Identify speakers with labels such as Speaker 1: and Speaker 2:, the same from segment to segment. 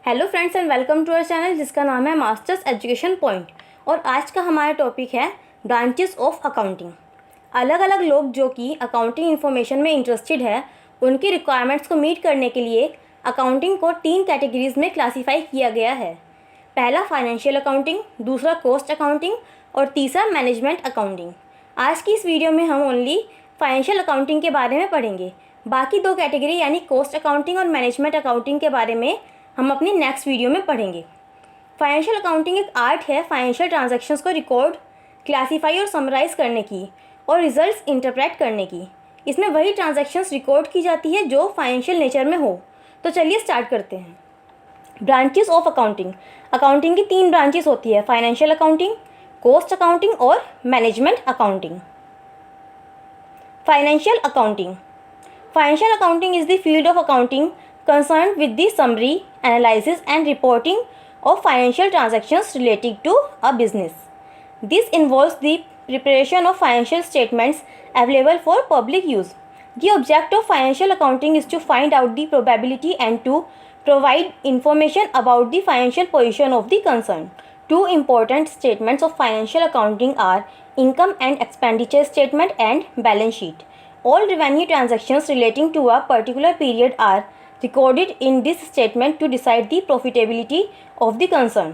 Speaker 1: Hello friends and welcome to our channel जिसका नाम है मास्टर्स एजुकेशन पॉइंट। और आज का हमारा टॉपिक है ब्रांचेस ऑफ अकाउंटिंग। अलग अलग लोग जो कि अकाउंटिंग इन्फॉर्मेशन में इंटरेस्टेड है, उनकी रिक्वायरमेंट्स को मीट करने के लिए अकाउंटिंग को 3 कैटेगरीज में क्लासीफाई किया गया है। पहला फाइनेंशियल अकाउंटिंग, दूसरा कॉस्ट अकाउंटिंग और तीसरा मैनेजमेंट अकाउंटिंग। आज की इस वीडियो में हम ओनली फाइनेंशियल अकाउंटिंग के बारे में पढ़ेंगे। बाकी 2 कैटेगरी यानी कॉस्ट अकाउंटिंग और मैनेजमेंट अकाउंटिंग के बारे में हम अपनी नेक्स्ट वीडियो में पढ़ेंगे। फाइनेंशियल अकाउंटिंग एक आर्ट है फाइनेंशियल ट्रांजैक्शंस को रिकॉर्ड, क्लासीफाई और समराइज़ करने की और रिजल्ट्स इंटरप्रेट करने की। इसमें वही ट्रांजैक्शंस रिकॉर्ड की जाती है जो फाइनेंशियल नेचर में हो। तो चलिए स्टार्ट करते हैं। Branches of accounting. अकाउंटिंग की 3 ब्रांचेस होती है, फाइनेंशियल अकाउंटिंग, कॉस्ट अकाउंटिंग और management accounting. Financial accounting. Financial accounting is the field of accounting concerned with the summary, analysis and reporting of financial transactions relating to a business. This involves the preparation of financial statements available for public use. The object of financial accounting is to find out the probability and to provide information about the financial position of the concern. 2 important statements of financial accounting are income and expenditure statement and balance sheet. All revenue transactions relating to a particular period are recorded in this statement to decide the profitability of the concern.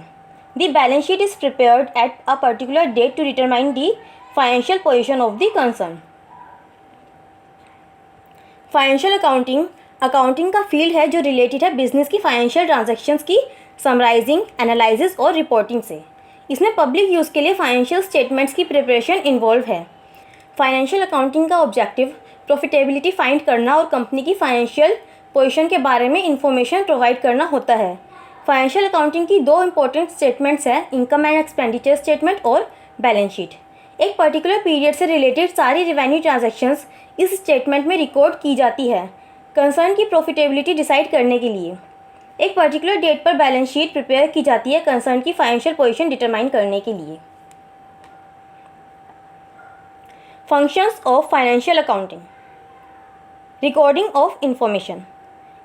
Speaker 1: The balance sheet is prepared at a particular date to determine the financial position of the concern. Financial accounting का field है जो related है business की financial transactions की summarising, analysis और reporting से। इसमें public use के लिए फाइनेंशियल स्टेटमेंट्स की प्रिपरेशन इन्वॉल्व है। फाइनेंशियल अकाउंटिंग का ऑब्जेक्टिव प्रॉफिटेबिलिटी फाइंड करना और कंपनी की फाइनेंशियल पोजीशन के बारे में इंफॉर्मेशन प्रोवाइड करना होता है। फाइनेंशियल अकाउंटिंग की 2 इंपॉर्टेंट स्टेटमेंट्स हैं, इनकम एंड एक्सपेंडिचर स्टेटमेंट और बैलेंस शीट। एक पर्टिकुलर पीरियड से रिलेटेड सारी रेवेन्यू ट्रांजैक्शंस इस स्टेटमेंट में रिकॉर्ड की जाती है कंसर्न की प्रॉफिटेबिलिटी डिसाइड करने के लिए। एक पर्टिकुलर डेट पर बैलेंस शीट प्रिपेयर की जाती है कंसर्न की फाइनेंशियल पोजीशन डिटरमाइन करने के लिए। Functions of financial accounting. Recording of information.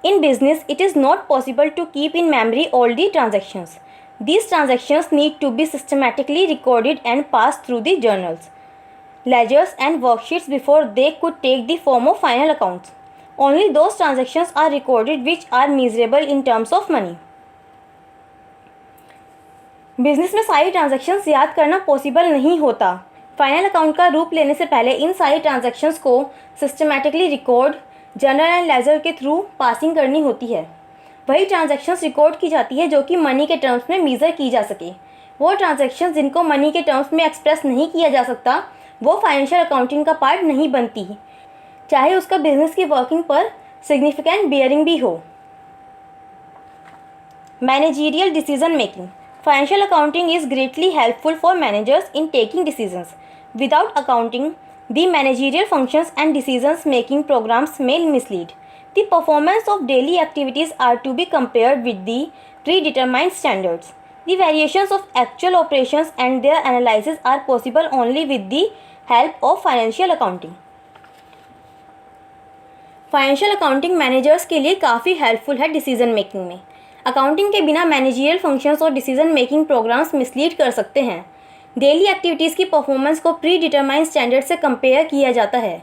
Speaker 1: In business, it is not possible to keep in memory all the transactions. These transactions need to be systematically recorded and passed through the journals, ledgers and worksheets before they could take the form of final accounts. Only those transactions are recorded which are measurable in terms of money. Business में सारी transactions याद करना possible नहीं होता। Final account का रूप लेने से पहले इन सारी ट्रांजैक्शंस को systematically record, journal and ledger के थ्रू पासिंग करनी होती है। वही ट्रांजैक्शंस रिकॉर्ड की जाती है जो कि मनी के टर्म्स में मेज़र की जा सके। वो ट्रांजैक्शंस जिनको मनी के टर्म्स में एक्सप्रेस नहीं किया जा सकता वो फाइनेंशियल अकाउंटिंग का पार्ट नहीं बनती, चाहे उसका बिजनेस की वर्किंग पर सिग्निफिकेंट बियरिंग भी हो। Managerial decision making. Financial accounting is greatly helpful for managers in taking decisions. Without accounting, the managerial functions and decision-making programs may mislead. The performance of daily activities are to be compared with the predetermined standards. The variations of actual operations and their analysis are possible only with the help of financial accounting. Financial accounting managers के लिए काफ़ी helpful है decision making में। Accounting के बिना managerial functions और decision making programmes mislead कर सकते हैं। डेली एक्टिविटीज़ की परफॉर्मेंस को प्री डिटरमाइंड स्टैंडर्ड से कंपेयर किया जाता है।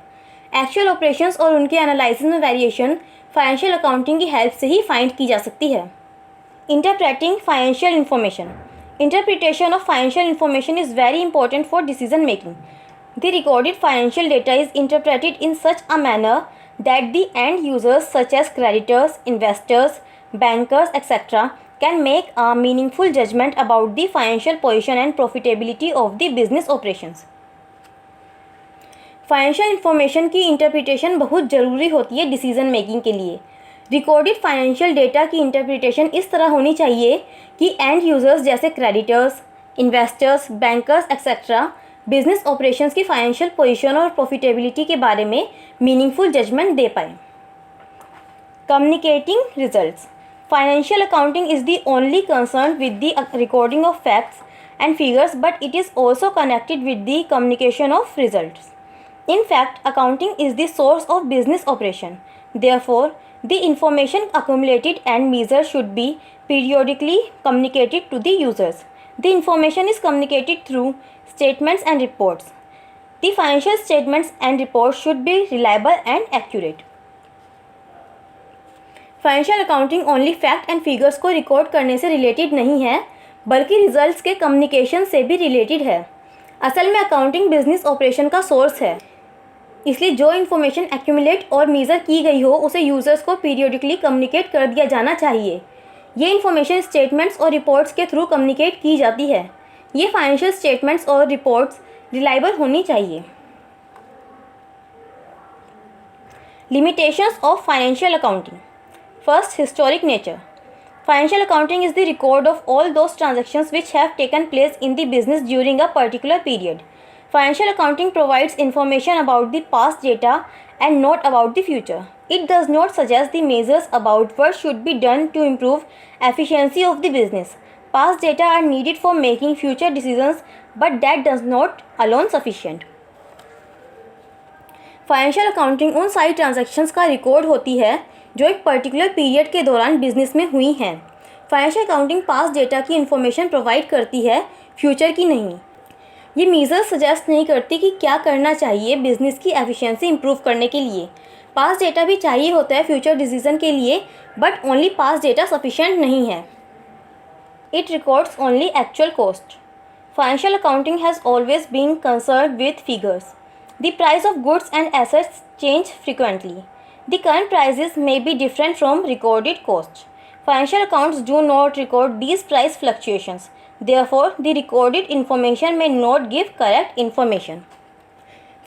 Speaker 1: एक्चुअल ऑपरेशंस और उनके एनालिसिस में वेरिएशन फाइनेंशियल अकाउंटिंग की हेल्प से ही फाइंड की जा सकती है। Interpreting financial information. Interpretation of financial information is very important for decision making. The recorded financial data is interpreted in such a manner that the end users such as creditors, investors, bankers, etc. can make a meaningful judgment about the financial position and profitability of the business operations. Financial information की interpretation बहुत ज़रूरी होती है decision making के लिए। Recorded financial data की interpretation इस तरह होनी चाहिए कि एंड यूजर्स जैसे creditors, investors, bankers etcetera business operations की फाइनेंशियल पोजीशन और प्रॉफिटेबिलिटी के बारे में मीनिंगफुल जजमेंट दे पाए। Communicating results. Financial accounting is the only concerned with the recording of facts and figures, but it is also connected with the communication of results. In fact, accounting is the source of business operation. Therefore, The information accumulated and measured should be periodically communicated to the users. The information is communicated through statements and reports. The financial statements and reports should be reliable and accurate. Financial accounting only fact and figures को record करने से related नहीं है, बल्कि results के communication से भी related है। असल में अकाउंटिंग बिजनेस ऑपरेशन का सोर्स है, इसलिए जो इन्फॉर्मेशन एक्यूमुलेट और मेज़र की गई हो उसे यूज़र्स को पीरियडिकली कम्युनिकेट कर दिया जाना चाहिए। ये इन्फॉर्मेशन स्टेटमेंट्स और रिपोर्ट्स के थ्रू कम्युनिकेट की जाती है। ये फाइनेंशियल स्टेटमेंट्स और रिपोर्ट्स रिलायबल होनी चाहिए। Limitations of financial accounting. First, historic nature. Financial accounting is the record of all those transactions which have taken place in the business during a particular period. Financial accounting provides information about the past data and not about the future. It does not suggest the measures about what should be done to improve efficiency of the business. Past data are needed for making future decisions, but that does not alone sufficient. Financial accounting उन सारी transactions का record होती है जो एक particular period के दौरान business में हुई हैं। फाइनेंशियल अकाउंटिंग पास्ट डेटा की इन्फॉर्मेशन प्रोवाइड करती है, फ्यूचर की नहीं। ये मीजर्स सजेस्ट नहीं करती कि क्या करना चाहिए बिजनेस की एफिशिएंसी इंप्रूव करने के लिए। पास्ट डेटा भी चाहिए होता है फ्यूचर डिसीजन के लिए, but only past data sufficient नहीं है। It records only actual cost. Financial accounting has always been concerned with figures. The price of goods and assets change frequently. The current prices may be different from recorded costs. Financial accounts do not record these price fluctuations. Therefore, the recorded information may not give correct information.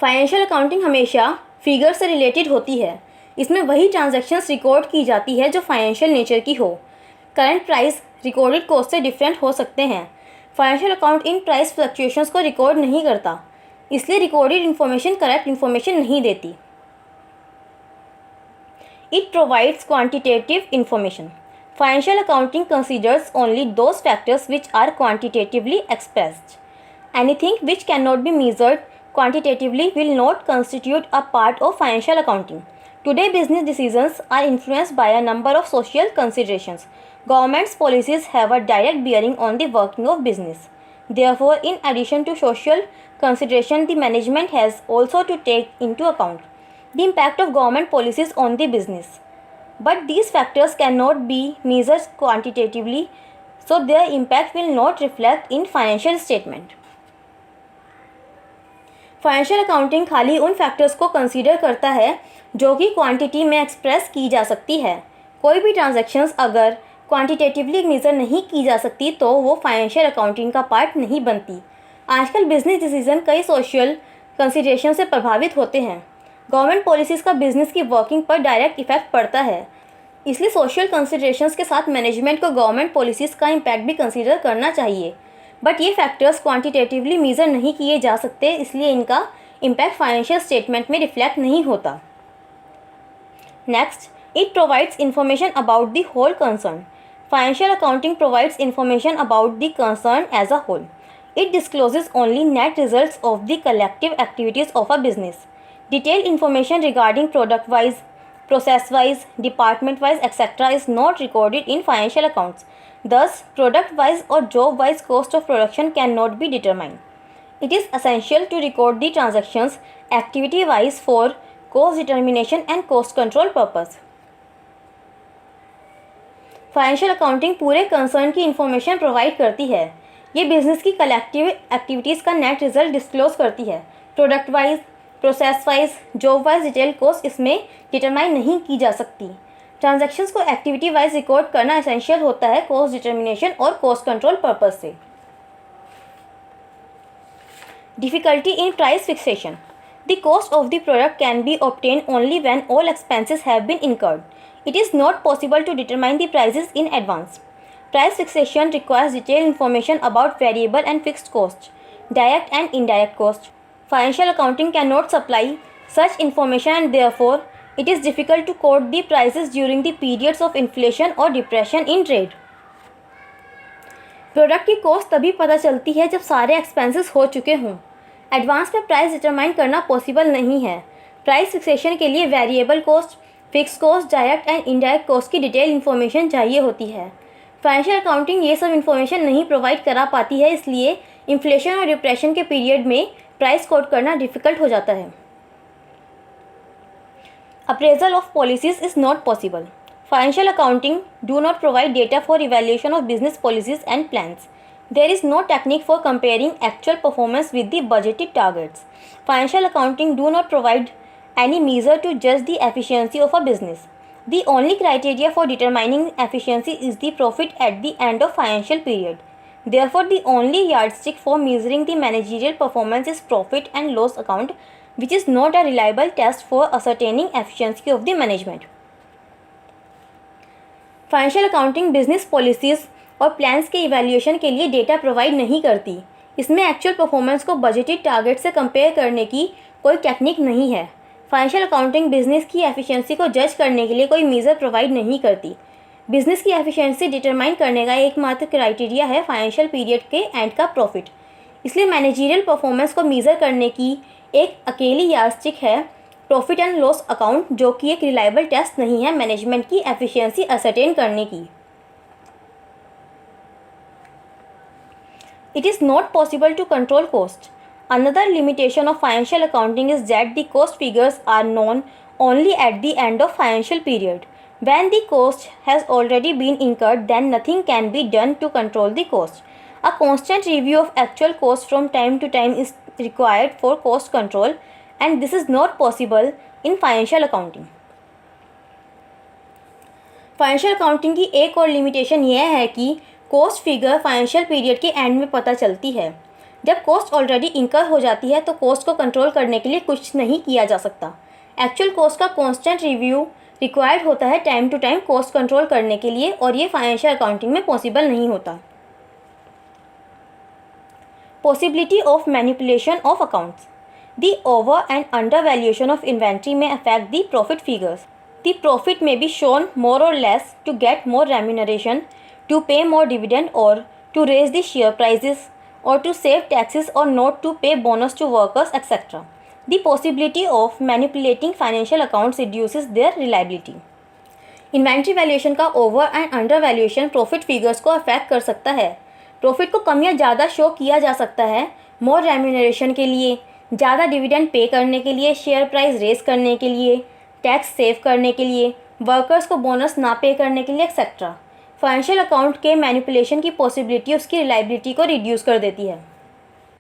Speaker 1: Financial accounting हमेशा figure से related होती है। इसमें वही transactions record की जाती है जो फाइनेंशियल नेचर की हो। करंट प्राइस रिकॉर्डेड कॉस्ट से डिफरेंट हो सकते हैं। Financial account in price fluctuations को रिकॉर्ड नहीं करता, इसलिए रिकॉर्डेड इन्फॉर्मेशन करेक्ट इन्फॉर्मेशन नहीं देती। It provides quantitative information. Financial accounting considers only those factors which are quantitatively expressed. Anything which can not be measured quantitatively will not constitute a part of financial accounting. Today business decisions are influenced by a number of social considerations. Government's policies have a direct bearing on the working of business. Therefore, in addition to social consideration, the management has also to take into account the impact of government policies on the business. But these factors cannot be measured quantitatively, so their impact will not reflect in financial statement. Financial accounting खाली उन factors को consider करता है जो कि quantity में express की जा सकती है। कोई भी ट्रांजैक्शंस अगर क्वांटिटेटिवली मेजर नहीं की जा सकती तो वो फाइनेंशियल अकाउंटिंग का पार्ट नहीं बनती। आजकल बिजनेस डिसीजन कई सोशल कंसिडरेशन से प्रभावित होते हैं। गवर्नमेंट पॉलिसीज़ का बिजनेस की वर्किंग पर डायरेक्ट इफेक्ट पड़ता है, इसलिए सोशल कंसिडरेशंस के साथ मैनेजमेंट को गवर्नमेंट पॉलिसीज़ का इम्पैक्ट भी कंसीडर करना चाहिए। बट ये फैक्टर्स क्वांटिटेटिवली मेजर नहीं किए जा सकते, इसलिए इनका इम्पैक्ट फाइनेंशियल स्टेटमेंट में रिफ्लेक्ट नहीं होता। Next, it provides information about the whole concern. Financial accounting provides information about the concern as a whole. It discloses only net results of the collective activities of a business. Detailed information regarding product-wise, process-wise, department-wise, etc. is not recorded in financial accounts. Thus, product-wise or job-wise cost of production cannot be determined. It is essential to record the transactions activity-wise for cost determination and cost control purpose. Financial accounting पूरे concern की information provide करती है। ये business की collective activities का net result disclose करती है। Product wise, process wise, job wise detail cost इसमें डिटरमाइन नहीं की जा सकती। ट्रांजैक्शंस को एक्टिविटी वाइज रिकॉर्ड करना एसेंशियल होता है कॉस्ट डिटर्मिनेशन और कॉस्ट कंट्रोल पर्पज से। Difficulty in price fixation. The cost of the product can be obtain only when all expenses have been incurred. It is not possible to determine the prices in advance. Price fixation requires detailed information about variable and fixed costs, direct and indirect costs. Financial accounting cannot supply such information and therefore it is difficult to quote the prices during the periods of inflation or depression in trade. Product की cost तभी पता चलती है जब सारे expenses हो चुके हों। एडवांस में प्राइस डिटरमाइन करना पॉसिबल नहीं है। प्राइस फिक्सेशन के लिए variable cost, fix cost, direct and indirect cost की डिटेल इन्फॉर्मेशन चाहिए होती है। फाइनेंशियल अकाउंटिंग ये सब इन्फॉर्मेशन नहीं प्रोवाइड करा पाती है, इसलिए इन्फ्लेशन और डिप्रेशन के पीरियड में प्राइस कोट करना डिफ़िकल्ट हो जाता है। Appraisal of policies is not possible. Financial accounting do not provide data for evaluation of business policies and plans. There is no technique for comparing actual performance with the budgeted targets. Financial accounting do not provide any measure to judge the efficiency of a business. The only criteria for determining efficiency is the profit at the end of financial period. Therefore, the only yardstick for measuring the managerial performance is profit and loss account, which is not a reliable test for ascertaining efficiency of the management. Financial accounting business policies और plans के evaluation के लिए data provide नहीं करती। इसमें actual performance को budgeted target से compare करने की कोई टेक्निक नहीं है। फाइनेंशियल अकाउंटिंग बिजनेस की एफिशिएंसी को जज करने के लिए कोई मेज़र प्रोवाइड नहीं करती। बिजनेस की एफिशिएंसी डिटरमाइन करने का एकमात्र क्राइटेरिया है फाइनेंशियल पीरियड के एंड का प्रॉफिट। इसलिए मैनेजरियल परफॉर्मेंस को मेज़र करने की एक अकेली यार्डस्टिक है प्रॉफिट एंड लॉस अकाउंट, जो कि एक रिलायबल टेस्ट नहीं है मैनेजमेंट की एफिशिएंसी असरटेन करने की। It is not possible to control cost. Another limitation of financial accounting is that the cost figures are known only at the end of financial period. When the cost has already been incurred, then nothing can be done to control the cost. A constant review of actual cost from time to time is required for cost control, and this is not possible in financial accounting. Financial accounting की एक और limitation यह है कि cost figure financial period के and में पता चलती है। जब कॉस्ट ऑलरेडी इंकर हो जाती है तो कॉस्ट को कंट्रोल करने के लिए कुछ नहीं किया जा सकता। एक्चुअल कॉस्ट का कांस्टेंट रिव्यू रिक्वायर्ड होता है time to time cost control करने के लिए, और ये फाइनेंशियल अकाउंटिंग में पॉसिबल नहीं होता। Possibility of manipulation of accounts. The over and under valuation of inventory may affect the profit figures. The profit may be shown more or less to get more remuneration, to pay more dividend, or to raise the share prices, or to save taxes, or not to pay bonus to workers, etc. The possibility of manipulating financial accounts reduces their reliability. Inventory valuation का over and under valuation profit figures को affect कर सकता है। Profit को कम या ज़्यादा show किया जा सकता है मोर रेम्यूनरेशन के लिए, ज़्यादा डिविडेंड पे करने के लिए, शेयर प्राइस रेस करने के लिए, टैक्स सेव करने के लिए, वर्कर्स को बोनस ना पे करने के लिए, एक्सेट्रा। फाइनेंशियल अकाउंट के मैनिपुलेशन की पॉसिबिलिटी उसकी रिलायबिलिटी को रिड्यूस कर देती है।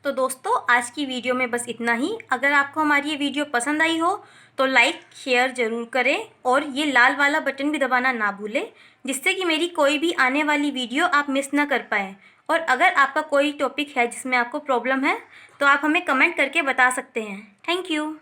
Speaker 1: तो दोस्तों, आज की वीडियो में बस इतना ही। अगर आपको हमारी ये वीडियो पसंद आई हो तो लाइक शेयर ज़रूर करें, और ये लाल वाला बटन भी दबाना ना भूलें, जिससे कि मेरी कोई भी आने वाली वीडियो आप मिस ना कर पाएँ। और अगर आपका कोई टॉपिक है जिसमें आपको प्रॉब्लम है तो आप हमें कमेंट करके बता सकते हैं। Thank you.